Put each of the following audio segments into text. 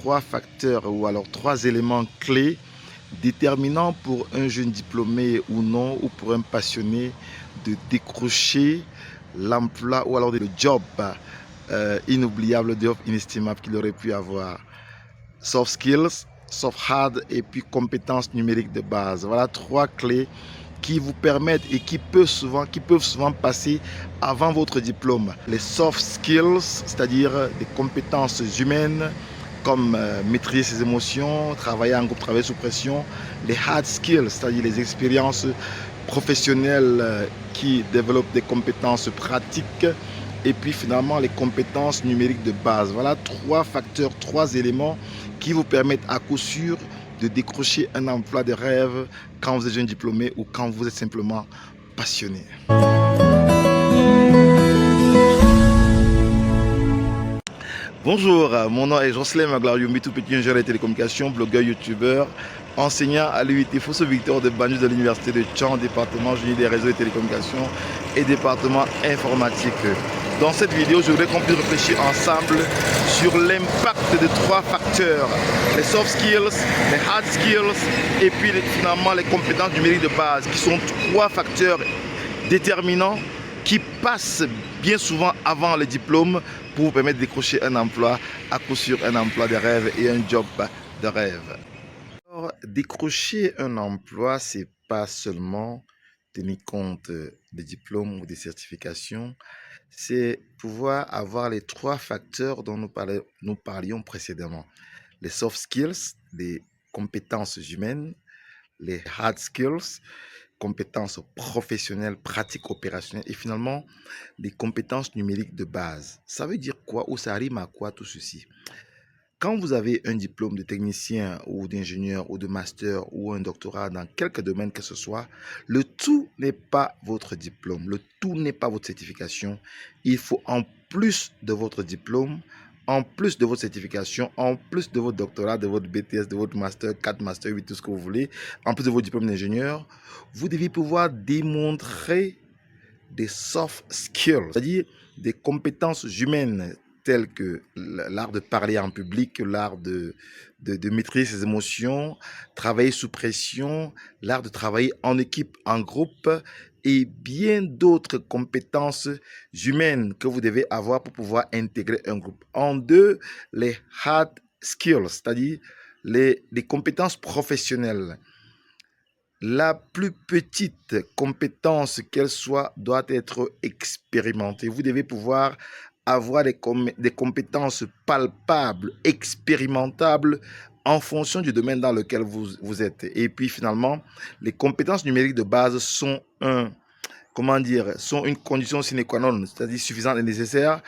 Trois facteurs ou alors trois éléments clés déterminants pour un jeune diplômé ou non, ou pour un passionné de décrocher l'emploi ou alors le job inoubliable, le job inestimable qu'il aurait pu avoir. Soft skills, soft hard et puis compétences numériques de base. Voilà trois clés qui vous permettent et qui peuvent souvent passer avant votre diplôme. Les soft skills, c'est-à-dire des compétences humaines comme maîtriser ses émotions, travailler en groupe, travailler sous pression. Les hard skills, c'est-à-dire les expériences professionnelles qui développent des compétences pratiques. Et puis finalement les compétences numériques de base. Voilà trois facteurs, trois éléments qui vous permettent à coup sûr de décrocher un emploi de rêve quand vous êtes jeune diplômé ou quand vous êtes simplement passionné. Bonjour, mon nom est Jocelyn Maglarioumi, tout petit ingénieur de télécommunications, blogueur, youtubeur, enseignant à l'UIT Fosso Victor de Banjul de l'Université de Tchang, département génie des réseaux et télécommunications et département informatique. Dans cette vidéo, je voudrais qu'on puisse réfléchir ensemble sur l'impact de trois facteurs, les soft skills, les hard skills et puis finalement les compétences numériques de base, qui sont trois facteurs déterminants qui passent bien souvent avant le diplôme pour vous permettre de décrocher un emploi, à coup sûr un emploi de rêve et un job de rêve. Alors, décrocher un emploi, c'est pas seulement tenir compte des diplômes ou des certifications, c'est pouvoir avoir les trois facteurs dont nous parlions précédemment. Les soft skills, les compétences humaines, les hard skills, compétences professionnelles, pratiques, opérationnelles et finalement des compétences numériques de base. Ça veut dire quoi ou ça rime à quoi tout ceci? Quand vous avez un diplôme de technicien ou d'ingénieur ou de master ou un doctorat dans quelque domaine que ce soit, le tout n'est pas votre diplôme, le tout n'est pas votre certification. Il faut en plus de votre diplôme, en plus de votre certification, en plus de votre doctorat, de votre BTS, de votre master 4, master 8, tout ce que vous voulez, en plus de votre diplôme d'ingénieur, vous devez pouvoir démontrer des soft skills, c'est-à-dire des compétences humaines telles que l'art de parler en public, l'art de maîtriser ses émotions, travailler sous pression, l'art de travailler en équipe, en groupe et bien d'autres compétences humaines que vous devez avoir pour pouvoir intégrer un groupe. En deux, les hard skills, c'est-à-dire les compétences professionnelles. La plus petite compétence qu'elle soit doit être expérimentée. Vous devez pouvoir avoir des compétences palpables, expérimentables en fonction du domaine dans lequel vous êtes. Et puis finalement, les compétences numériques de base sont sont une condition sine qua non, c'est-à-dire suffisante et nécessaire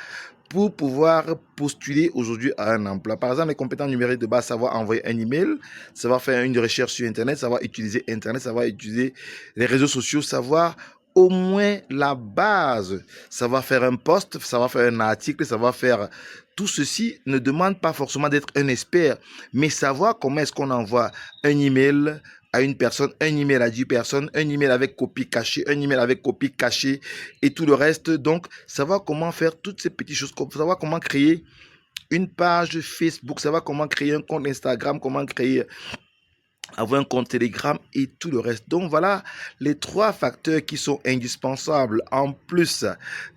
pour pouvoir postuler aujourd'hui à un emploi. Par exemple, les compétences numériques de base, savoir envoyer un email, savoir faire une recherche sur Internet, savoir utiliser Internet, savoir utiliser les réseaux sociaux, savoir au moins la base, savoir faire un post, savoir faire un article, savoir faire... Tout ceci ne demande pas forcément d'être un expert, mais savoir comment est-ce qu'on envoie un email à une personne, un email à 10 personnes, un email avec copie cachée, un email avec copie cachée et tout le reste. Donc, savoir comment faire toutes ces petites choses, savoir comment créer une page Facebook, savoir comment créer un compte Instagram, comment créer avoir un compte Telegram et tout le reste. Donc voilà les trois facteurs qui sont indispensables en plus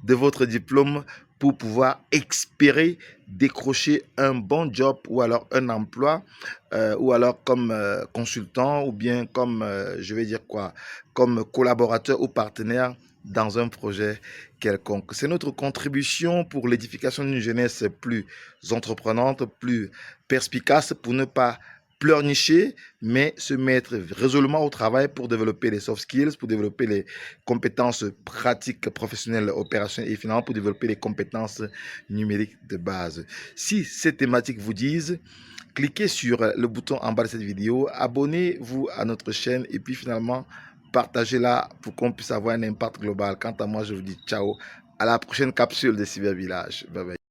de votre diplôme pour pouvoir espérer décrocher un bon job ou alors un emploi ou alors comme consultant ou bien comme, je vais dire quoi, comme collaborateur ou partenaire dans un projet quelconque. C'est notre contribution pour l'édification d'une jeunesse plus entreprenante, plus perspicace pour ne pas pleurnicher, mais se mettre résolument au travail pour développer les soft skills, pour développer les compétences pratiques, professionnelles, opérationnelles et finalement pour développer les compétences numériques de base. Si ces thématiques vous disent, cliquez sur le bouton en bas de cette vidéo, abonnez-vous à notre chaîne et puis finalement partagez-la pour qu'on puisse avoir un impact global. Quant à moi, je vous dis ciao, à la prochaine capsule de Cyber Village. Bye bye.